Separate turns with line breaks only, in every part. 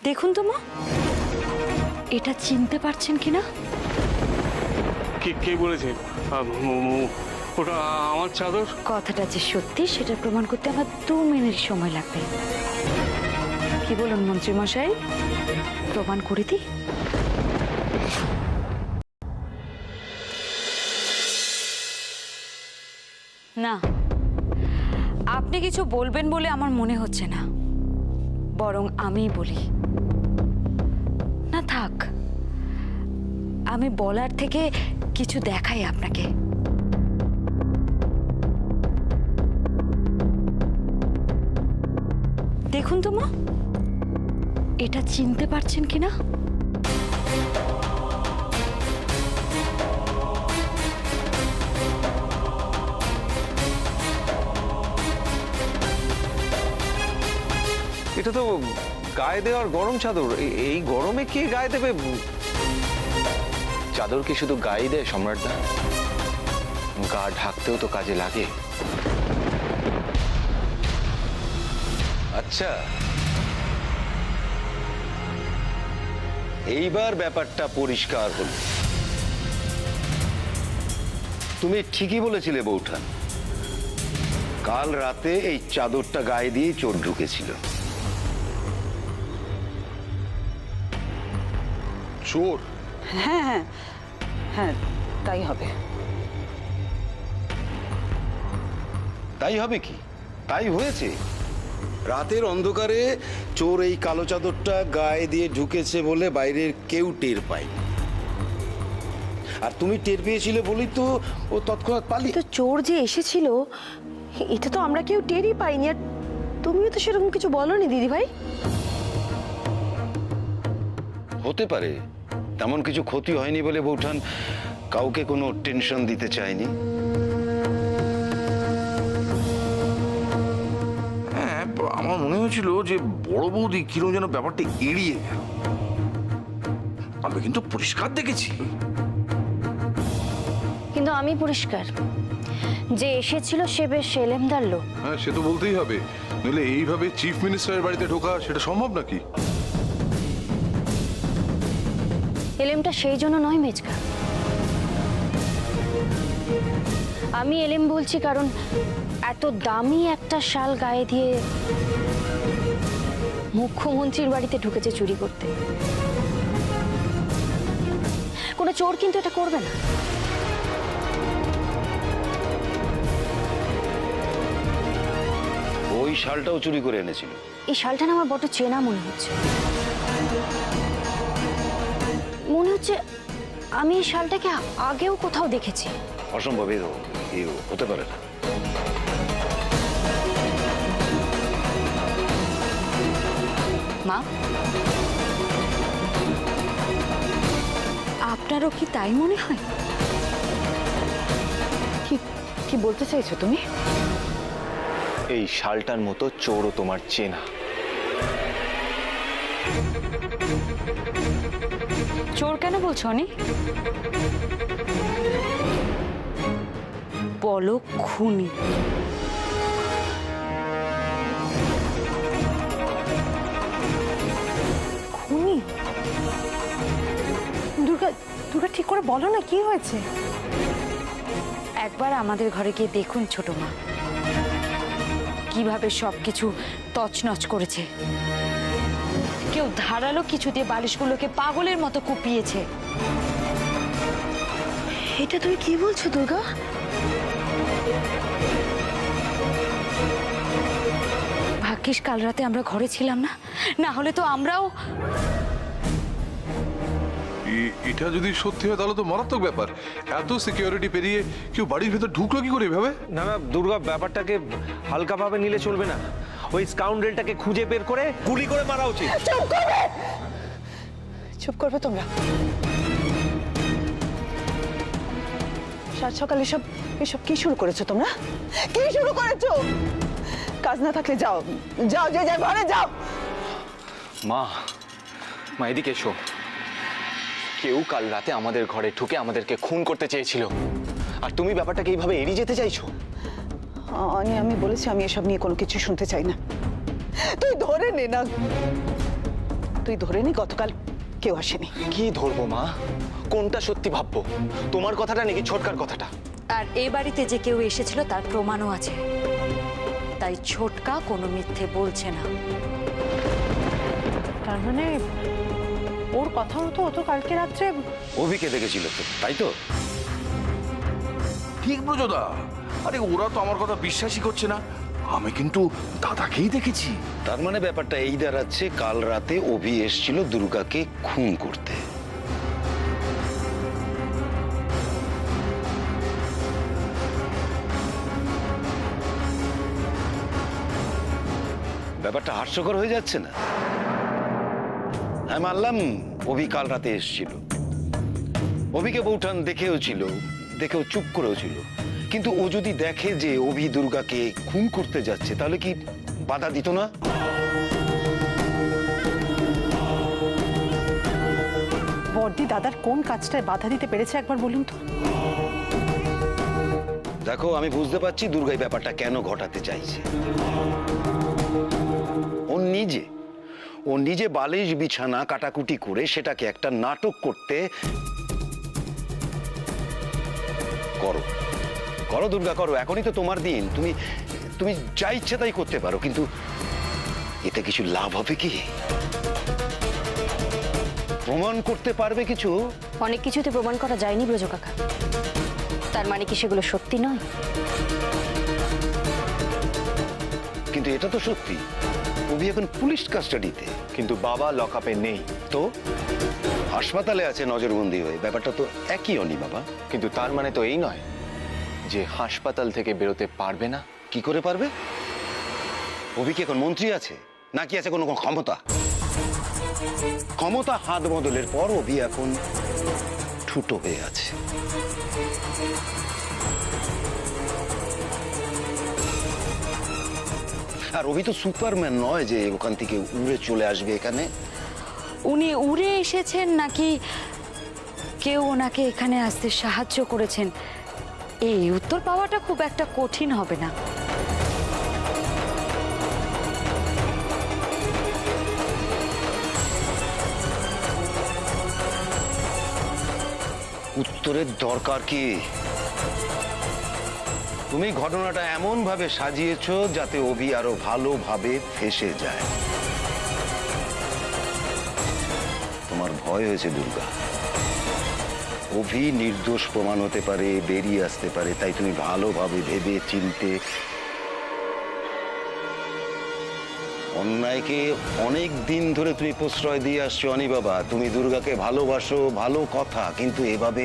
দেখুন তো মা, এটা চিনতে পারছেন কিনা?
কে কে বলেছে ওটা আমার চাদর?
কথাটা যে সত্যি সেটা প্রমাণ করতে আমার 2 মিনিট সময় লাগবে। কি বলুন মন্ত্রী মশাই, প্রমাণ করে দিই? না, আপনি কিছু বলবেন বলে আমার মনে হচ্ছে না, বরং আমিই বলি। না থাক, আমি বলার থেকে কিছু দেখাই আপনাকে। দেখুন তো মা, এটা চিনতে পারছেন কিনা?
এটা তো গায়ে দেওয়ার গরম চাদর। এই গরমে কে গায়ে দেবে?
চাদর কি শুধু গায়ে দেয় সম্রাটদা? গা ঢাকতেও তো কাজে লাগে।
আচ্ছা, এইবার ব্যাপারটা পরিষ্কার হল। তুমি ঠিকই বলেছিলে বৌঠান, কাল রাতে এই চাদরটা গায়ে দিয়ে চোর ঢুকেছিল।
চোর?
হ্যাঁ হ্যাঁ হ্যাঁ, তাই হবে।
তাই হবে কি? তাই হয়েছে। রাতের অন্ধকারে চোর এই কালো চাদরটা গায়ে দিয়ে ঢুকেছে বলে বাইরের কেউ টের পায়নি, আর তুমি টের পেয়েছিলে বলেই তো ও তৎক্ষণাৎ পালিয়ে।
তো চোর যে এসেছিল এটা তো আমরা কেউ টেরই পাইনি, আর তুমিও তো সেরকম কিছু বলনি দিদি ভাই।
হতে পারে, তেমন কিছু ক্ষতি হয়নি বলে বৌঠান কাউকে কোনো টেনশন দিতে চায়নি।
হ্যাঁ, আমার মনে হয়েছিল যে বড় বৌদি কিরকম যেন ব্যাপারটা এড়িয়ে গেল। আমি কিন্তু পরিষ্কার দেখেছি।
কিন্তু আমি পরিষ্কার, যে এসেছিল সে বেশ এলেমদার লোক।
হ্যাঁ, সে তো বলতেই হবে, নইলে এইভাবে চিফ মিনিস্টারের বাড়িতে ঢোকা সেটা সম্ভব নাকি?
এলেমটা সেই জন্য নয় মেজকা, আমি এলেম বলছি কারণ এত দামি একটা শাল গায়ে দিয়ে মুখ্যমন্ত্রীর বাড়িতে ঢুকেছে চুরি করতে। কোনো চোর কিন্তু এটা করবে না।
ওই শালটাও চুরি করে এনেছিল।
এই শালটা না আমার বড় চেনা মনে হচ্ছে। মনে হচ্ছে আমি এই শালটাকে আগেও কোথাও দেখেছি।
অসম্ভব, এ হতে পারে না।
মা, আপনারও কি তাই মনে হয়?
কি বলতে চাইছো তুমি?
এই শালটার মতো চোরও তোমার চেনা।
চোর কেন বলছো অনি? বলো খুনি।
খুনি? দুর্গা দুর্গা ঠিক করে বলো না, কি হয়েছে?
একবার আমাদের ঘরে গিয়ে দেখুন ছোট মা, কিভাবে সবকিছু তছনছ করেছে। কেউ ধারালো কিছু দিয়ে বালিশগুলোকে পাগলের মতো কুপিয়েছে।
এটা তুমি কি বলছো দুর্গা?
ভাগ্যিস কাল রাতে আমরা ঘরে ছিলাম না, না হলে তো আমরাও।
এটা যদি সত্যি হয় তাহলে তো মারাত্মক ব্যাপার। এত সিকিউরিটি পেরিয়ে কেউ বাড়ির ভেতর ঢুকলো কি করে এভাবে?
না না দুর্গা, ব্যাপারটাকে হালকাভাবে নিলে চলবে না। ওই স্কাউন্ডেলটাকে খুঁজে বের করে গুলি করে মারা উচিত।
চুপ করবে তোমরা। সাত সকাল এসব এসব কি শুরু করেছো তোমরা? কি শুরু করেছো? কাজ না থাকলে যাও, যাও, যে যার ঘরে যাও।
মা, এদিকে এসো। কেউ কাল রাতে আমাদের ঘরে ঢুকে আমাদেরকে খুন করতে চেয়েছিল, আর তুমি ব্যাপারটাকে এইভাবে এড়িয়ে যেতে চাইছো।
আমি বলেছি আমি এসব নিয়ে কোনো কিছু শুনতে চাই না। তুই ধরে নে না, তুই ধরে নি গতকাল কেউ আসেনি।
কি ধরবো মা? কোনটা সত্যি ভাববো, তোমার কথাটা নাকি ছোটকার কথাটা?
আর এ বাড়িতে যে কেউ এসেছিল তার প্রমাণও আছে, তাই ছোটকা কোনো মিথ্যে বলছে না।
তার মানে ওর কথা মতো ও তো কালকে রাত্রে
অভিকে দেখেছিল তো, তাই তো?
ঠিক ব্রজদা, আরে ওরা তো আমার কথা বিশ্বাসই করছে না। আমি কিন্তু দাদাকেই দেখেছি।
তার মানে ব্যাপারটা এই দাঁড়াচ্ছে, কাল রাতে অভি এসেছিল দুর্গাকে খুন করতে। ব্যাপারটা হাস্যকর হয়ে যাচ্ছে না? আমি মানলাম অভি কাল রাতে এসেছিল, অভিকে বউঠান দেখেও ছিল, দেখেও চুপ করেও ছিল, কিন্তু ও যদি দেখে যে অভি দুর্গাকে খুন করতে যাচ্ছে তাহলে কি বাধা দিত না?
বড়দি দাদার কোন কাজটায় বাধা দিতে পেরেছে একবার বলুন তো।
দেখো, আমি বুঝতে পারছি দুর্গাই ব্যাপারটা কেন ঘটাতে চাইছে। ও নিজে বালিশ বিছানা কাটাকুটি করে সেটাকে একটা নাটক করতে করো করো দুর্গা, করো। এখনই তো তোমার দিন, তুমি তুমি যা ইচ্ছে তাই করতে পারো, কিন্তু এতে কিছু লাভ হবে কি? প্রমাণ করতে পারবে কিছু?
অনেক কিছুতে প্রমাণ করা যায়নি ব্রজ কাকা, তার মানে কি সেগুলো সত্যি নয়?
কিন্তু এটা তো সত্যি, অভি এখন পুলিশ কাস্টাডিতে।
কিন্তু বাবা লকআপে নেই।
তো হাসপাতালে আছে নজরবন্দি হয়ে, ব্যাপারটা তো একই অনি বাবা।
কিন্তু তার মানে তো এই নয় যে হাসপাতাল থেকে বেরোতে পারবে না।
কি করে পারবে? অভি কি এখন মন্ত্রী আছে, নাকি আছে কোনো ক্ষমতা? ক্ষমতা হাত বদলের পর অভি এখন ঠুটো হয়ে আছে। আর অভি তো সুপারম্যান নয় যে ওখান থেকে উড়ে চলে আসবে এখানে।
উনি উড়ে এসেছেন নাকি কেউ ওনাকে এখানে আসতে সাহায্য করেছেন, এই উত্তর পাওয়াটা খুব একটা কঠিন হবে না।
উত্তরের দরকার কি? তুমি ঘটনাটা এমন ভাবে সাজিয়েছো যাতে অভি আরো ভালোভাবে ফেঁসে যায়। তোমার ভয় হয়েছে দুর্গা, অভি নির্দোষ প্রমাণ হতে পারে, বেরিয়ে আসতে পারে, তাই তুমি ভালোভাবে ভেবে চিনতে অন্যায়কে অনেক দিন ধরে তুমি প্রশ্রয় দিয়ে আসছো। অনি বাবা, তুমি দুর্গাকে ভালোবাসো, ভালো কথা, কিন্তু এভাবে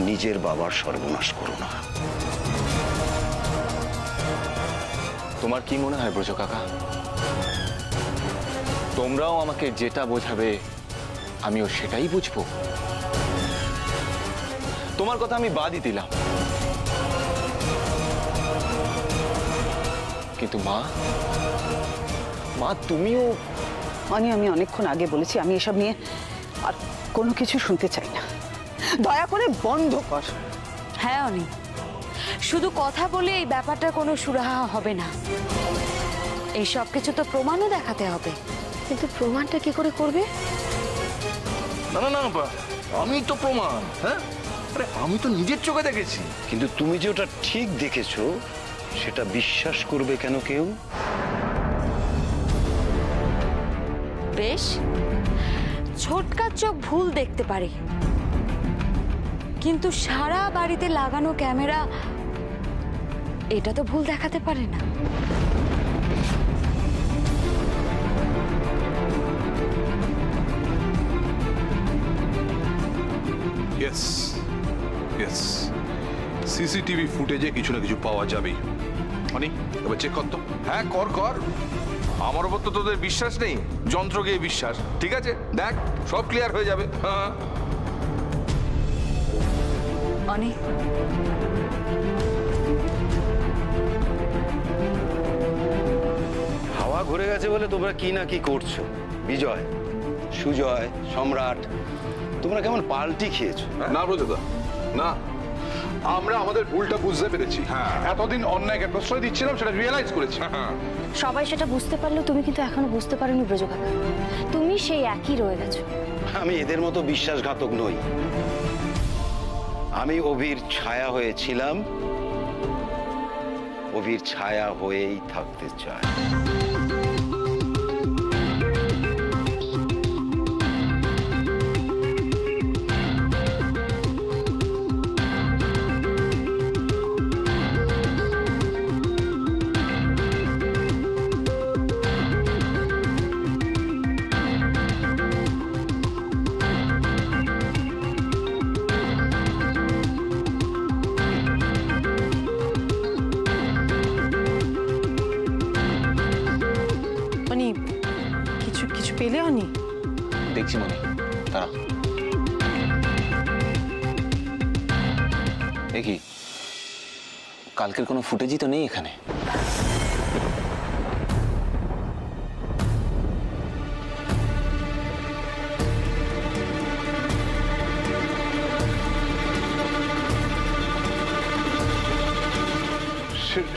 নিজের বাবার সর্বনাশ করো না।
তোমার কি মনে হয় ব্রজ কাকা, তোমরাও আমাকে যেটা বোঝাবে আমিও সেটাই বুঝবো? তোমার কথা আমি বাদই দিলাম, কিন্তু মা, তুমিও।
আমি অনেকক্ষণ আগে বলেছি আমি এসব নিয়ে আর কোনো কিছু শুনতে চাই না, দয়া করে বন্ধ কর।
হ্যাঁ অনি, শুধু কথা বলে এই ব্যাপারটা কোনো সুরাহা হবে না, এই সব কিছু তো প্রমাণও দেখাতে হবে।
কিন্তু প্রমাণটা কি করে করবে?
না না না, আমি তো প্রমাণ। হ্যাঁ, আরে আমি তো নিজের চোখে দেখেছি।
কিন্তু তুমি যে ওটা ঠিক দেখেছো সেটা বিশ্বাস করবে কেন কেউ?
বেশ, ছোটকার চোখ ভুল দেখতে পারে, কিন্তু সারা বাড়িতে লাগানো ক্যামেরা এটা তো ভুল দেখাতে পারে না।
ইয়েস ইয়েস, সিসিটিভি ফুটেজে কিছু না কিছু পাওয়া যাবেই। মানে এবার চেক কর তো।
হ্যাঁ, কর কর। আমার ওপর তো তোদের বিশ্বাস নেই, যন্ত্রকে বিশ্বাস। ঠিক আছে, দেখ, সব ক্লিয়ার হয়ে যাবে। হ্যাঁ,
অনি,
হাওয়া ঘুরে গেছে বলে তোমরা কি না কি করছো। বিজয়, সুজয়, সম্রাট, তোমরা কেমন পাল্টি খেয়েছো?
না ব্রজদা, না,
আমরা আমাদের ভুলটা বুঝতে পেরেছি। এতদিন অন্যায়কে প্রশ্রয় দিচ্ছিলাম, সেটা রিয়েলাইজ করেছি।
সবাই সেটা বুঝতে পারলেও তুমি কিন্তু এখনো বুঝতে পারোনি ব্রজ কাকা, তুমি সেই একই রয়ে গেছো।
আমি এদের মতো বিশ্বাসঘাতক নই। আমি অভির ছায়া হয়েছিলাম, অভির ছায়া হয়েই থাকতে চাই।
মানে কিছু কিছু পেলে অনি?
দেখছি মনি, তারা দেখি কালকের কোনো ফুটেজই তো নেই এখানে।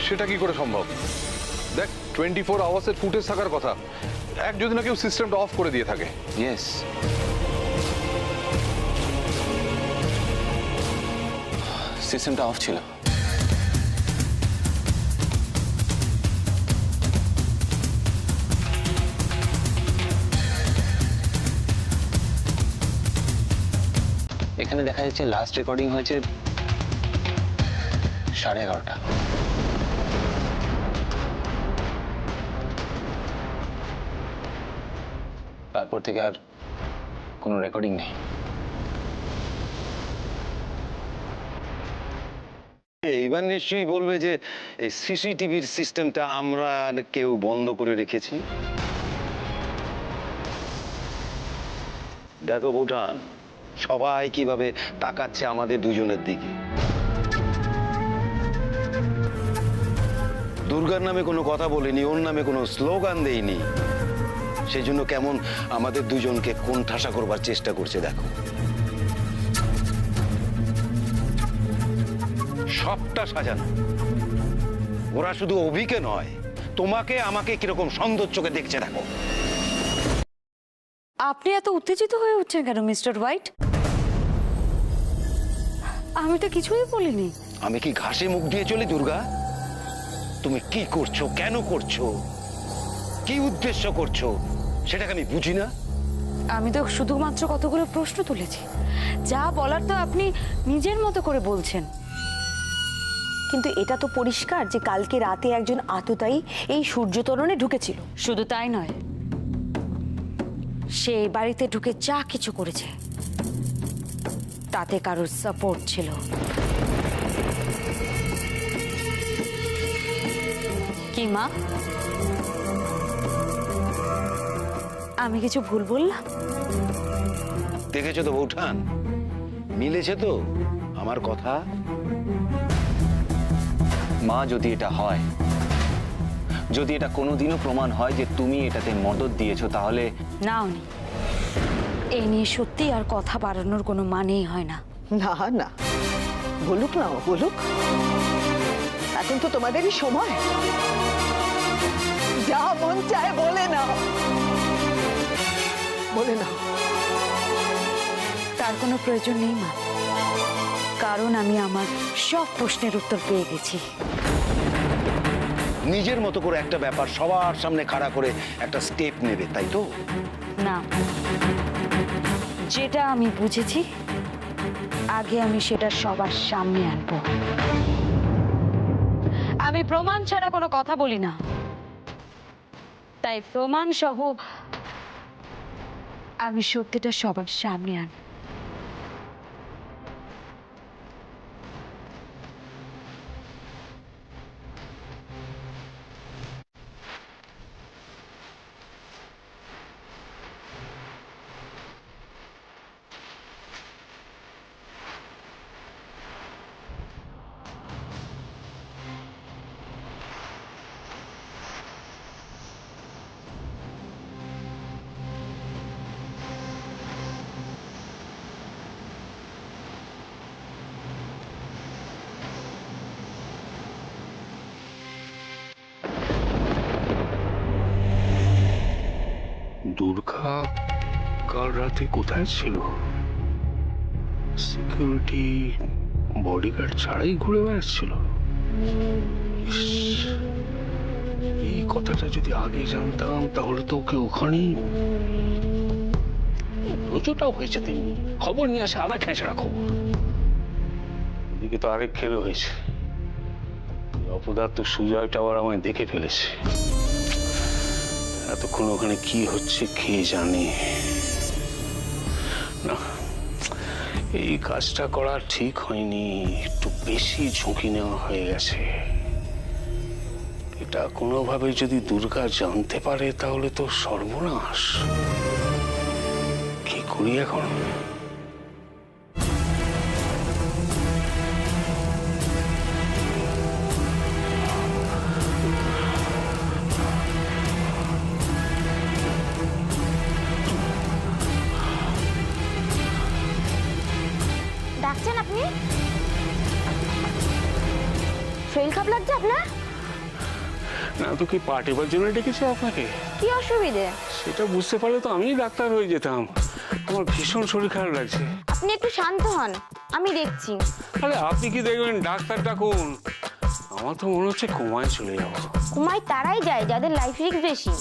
সেটা কি করে সম্ভব? দেখ, 24 আওয়ার্সের ফুটেজ থাকার কথা। এক যদি না কেউ সিস্টেমটা অফ করে দিয়ে থাকে।
ইয়েস, সিস্টেমটা অফ ছিল। এখানে দেখা যাচ্ছে লাস্ট রেকর্ডিং হয়েছে 11:30। তারপর থেকে আর কোনো রেকর্ডিং নেই।
এইবার নিশ্চয়ই বলবে যে এই সিসিটিভির সিস্টেমটা আমরা কেউ বন্ধ করে রেখেছি। দেখো বৌঠান, সবাই কিভাবে তাকাচ্ছে আমাদের দুজনের দিকে। দুর্গার নামে কোনো কথা বলিনি, ওর নামে কোনো স্লোগান দেইনি, সেজন্য কেমন আমাদের দুজনকে কোণঠাসা করবার চেষ্টা করছে দেখো। সবটা সাজানো। ওরা শুধু অভিকে নয়, তোমাকে আমাকে কিরকম সন্দেহ চোখে দেখছে দেখো।
আপনি এত উত্তেজিত হয়ে উঠছেন কেন মিস্টার হোয়াইট? আমি তো কিছুই বলিনি।
আমি কি ঘাসে মুখ দিয়ে চলি দুর্গা? তুমি কি করছো, কেন করছো, কি উদ্দেশ্য করছো, সেটাকে আমি বুঝি না।
আমি তো শুধুমাত্র কতগুলো প্রশ্ন তুলেছি, যা বলার তো আপনি নিজের মতো করে বলছেন।
কিন্তু এটা তো পরিষ্কার যে কালকে রাতে একজন আততায়ী এই সূর্যতরণে ঢুকেছিল।
শুধু তাই নয়, সে এই বাড়িতে ঢুকে যা কিছু করেছে তাতে কারোর সাপোর্ট ছিল। কি মা, আমি কিছু ভুল বললাম?
দেখেছো তো বৌঠান, মিলেছে তো আমার কথা।
মা, যদি এটা হয়, যদি এটা কোনোদিনও প্রমাণ হয় যে তুমি এটাতে মদত দিয়েছো, তাহলে
না উনি, এই নিয়ে সত্যি আর কথা বাড়ানোর কোনো মানেই হয় না।
না না, বলুক না, ও বলুক। এখন তো তোমাদেরই সময়, যা মন চায় বলে নাও, বলে নাও।
তার কোনো প্রয়োজন নেই মা, কারণ আমি আমার সব প্রশ্নের উত্তর পেয়ে গেছি।
নিজের মতো করে একটা ব্যাপার সবার সামনে খাড়া করে একটা স্টেপ নেবে, তাই তো?
না, যেটা আমি বুঝেছি আগে আমি সেটা সবার সামনে আনবো। আমি প্রমাণ ছাড়া কোনো কথা বলি না, তাই প্রমাণ সহ আমি সত্যিটা সবার সামনে আনবো।
দুর্গা কাল রাতে কোথায় ছিল? সিকিউরিটি বডিগার্ড ছাড়াই ঘুরে বেড়াচ্ছিল। ইস, এই কথাটা যদি আগে জানতাম তাহলে তো ওকে ওখানেই প্রচুরটাও হয়েছে। তেমনি খবর নিয়ে আসে আধা খেঁচড়া খবর। এদিকে তো আরেক খেলো হয়েছে। অপদার্থ সুজয় টাওয়ার আমায় দেখে ফেলেছে। এতক্ষণ ওখানে কি হচ্ছে কে জানে। না, এই কাজটা করা ঠিক হয়নি। একটু বেশি ঝুঁকি নেওয়া হয়ে গেছে। এটা কোনোভাবে যদি দুর্গা জানতে পারে তাহলে তো সর্বনাশ। কি করি এখন?
ডাকছেন আপনি? শরীর খারাপ লাগছে আপনার?
না তো কি পা টেপার জন্য ডেকেছে আপনাকে?
কি অসুবিধে?
সেটা বুঝতে পারলে তো আমি ডাক্তার হয়ে যেতাম। আমার ভীষণ শরীর খারাপ লাগছে।
আপনি একটু শান্ত হন, আমি দেখছি।
আরে আপনি কি দেখবেন? ডাক্তার ডাকুন। আমার তো মনে হচ্ছে কোমায় চলে যাবো।
ঘুমায় তারাই যায় যাদের লাইফ রিস্ক বেশি।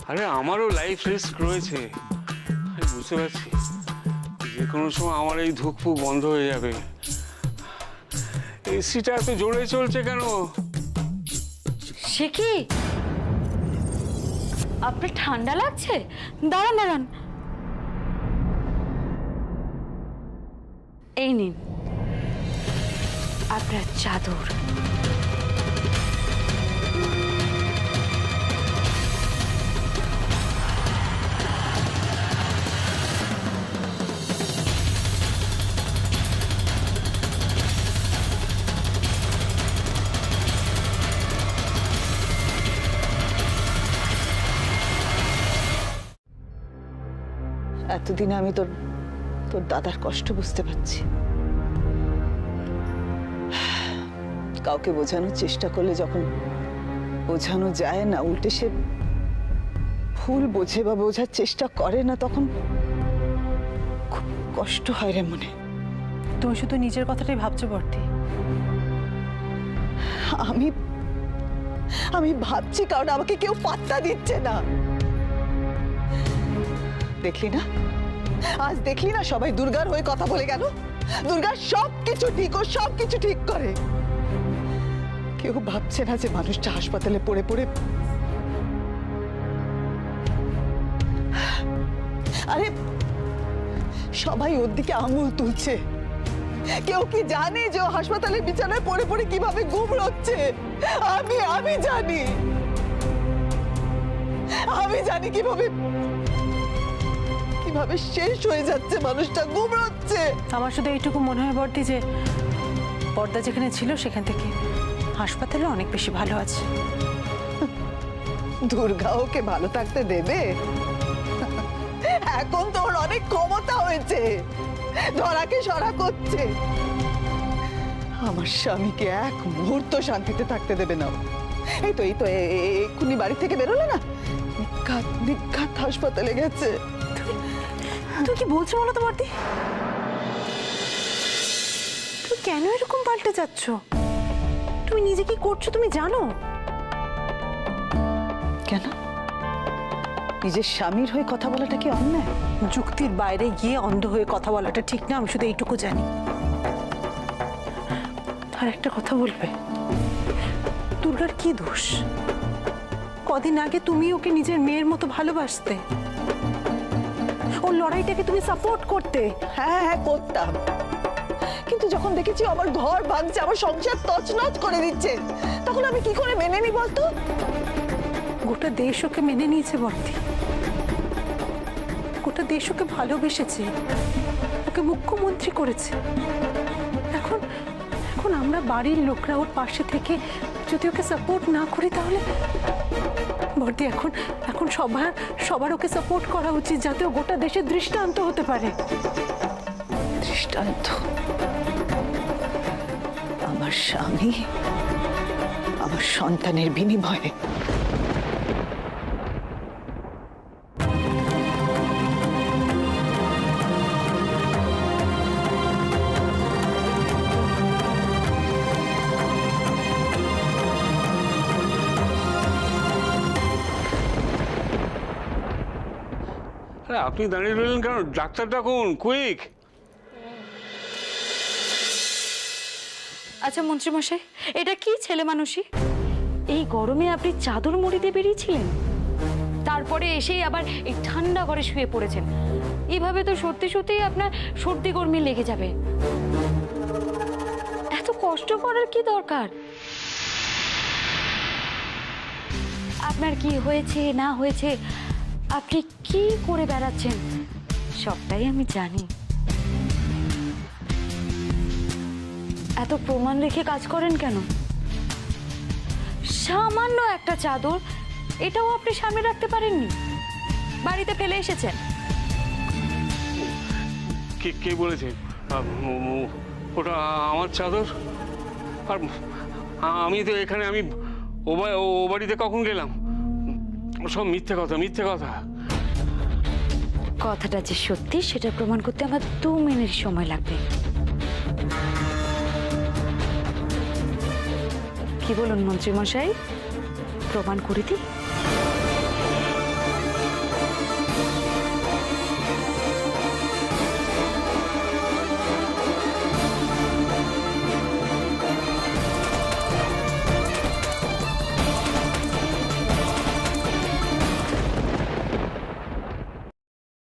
আরে আমারও লাইফ রিস্ক রয়েছে, আমি বুঝতে পারছি। যে কোনো সময় আমার এই ধুকপুক বন্ধ হয়ে যাবে। এসিটা এত জোরে চলছে কেন?
সে কি, আপনার ঠান্ডা লাগছে? দাঁড়ান দাঁড়ান, এই নিন আপনার চাদর।
এতদিনে আমি তোর তোর দাদার কষ্ট বুঝতে পারছি। কাউকে বোঝানোর চেষ্টা করলে যখন বোঝানো যায় না, উল্টে সে ভুল বোঝে বা বোঝার চেষ্টা করে না, তখন খুব কষ্ট হয় রে মনে।
তুমি শুধু নিজের কথাটাই ভাবছো বর্তি।
আমি আমি ভাবছি কারণ আমাকে কেউ পাত্তা দিচ্ছে না। দেখলি না, আজ দেখলি না সবাই দুর্গার হয়ে কথা বলে গেল। দুর্গার সবকিছু ঠিক, ও সবকিছু ঠিক করে। কেউ ভাবছে না যে মানুষটা হাসপাতালে পড়ে পড়ে, আরে সবাই ওর দিকে আঙুল তুলছে। কেউ কি জানে যে ও হাসপাতালে বিছানায় পড়ে পড়ে কিভাবে গুমড়োচ্ছে? আমি জানি, আমি জানি কিভাবে কিভাবে শেষ হয়ে যাচ্ছে মানুষটা, গুমড়োচ্ছে।
আমার শুধু এইটুকু মনে হয় বর্তি যে পর্দা যেখানে ছিল সেখান থেকে হাসপাতালে অনেক বেশি ভালো আছে।
দুর্গা ওকে ভালো থাকতে দেবে? এখন তো ওর অনেক ক্ষমতা হয়েছে, ধরাকে সরা করছে। আমার স্বামীকে এক মুহূর্ত শান্তিতে থাকতে দেবে না। এই তো এক্ষুনি বাড়ি থেকে বেরোলো না, নিঘাত হাসপাতালে গেছে।
তুই কি বলছো বলো তো বর্তি? তুমি কেন এরকম পাল্টে যাচ্ছ? তুমি নিজে কি করছো তুমি জানো?
কেন? নিজের স্বামীর হয়ে কথা বলাটা কি অন্যায়?
যুক্তির বাইরে গিয়ে অন্ধ হয়ে কথা বলাটা ঠিক না, আমি শুধু এইটুকু জানি। আর একটা কথা বলবে, দুর্গার কি দোষ? কদিন আগে তুমি ওকে নিজের মেয়ের মতো ভালোবাসতে, ওর লড়াইটাকে তুমি সাপোর্ট করতে।
হ্যাঁ হ্যাঁ করতাম, কিন্তু যখন দেখেছি আমার ঘর ভাঙছে, আমার সংসার তছনছ করে দিচ্ছে, তখন আমি কি করে মেনে নি বলতো?
গোটা দেশ ওকে মেনে নিয়েছে বর্তি, গোটা দেশ ওকে ভালোবেসেছে, ওকে মুখ্যমন্ত্রী করেছে। এখন এখন আমরা বাড়ির লোকরা ওর পাশে থেকে যদি ওকে সাপোর্ট না করি তাহলে বর্তি এখন এখন সবার ওকে সাপোর্ট করা উচিত, যাতে ও গোটা দেশের দৃষ্টান্ত হতে পারে।
দৃষ্টান্ত? আমার স্বামী আমার সন্তানের বিনিময়ে
আরে আপনি দাঁড়িয়ে রইলেন কেন? ডাক্তার ডাকুন, কুইক।
আচ্ছা মন্ত্রীমশাই, এটা কি ছেলে মানুষই? এই গরমে আপনি চাদর মুড়ি দিয়ে বেরিয়েছিলেন, তারপরে এসেই আবার এই ঠান্ডা ঘরে শুয়ে পড়েছেন। এভাবে তো সত্যি সত্যিই আপনার সর্দি গরমি লেগে যাবে। এত কষ্ট করার কি দরকার? আপনার কি হয়েছে না হয়েছে, আপনি কি করে বেড়াচ্ছেন, সবটাই আমি জানি। এত প্রমাণ রেখে কাজ করেন কেন? সামান্য একটা চাদর, এটাও আপনি সামনে রাখতে পারেননি, বাড়িতে ফেলে এসেছেন।
কে বলেছে ওটা আমার চাদর? আর আমি তো এখানে, আমি ও বাড়িতে কখন গেলাম? সব মিথ্যে কথা, মিথ্যে কথা।
কথাটা যে সত্যি সেটা প্রমাণ করতে আমার 2 মিনিট সময় লাগবে। কি বলুন মন্ত্রীমশাই, প্রমাণ করে দিই?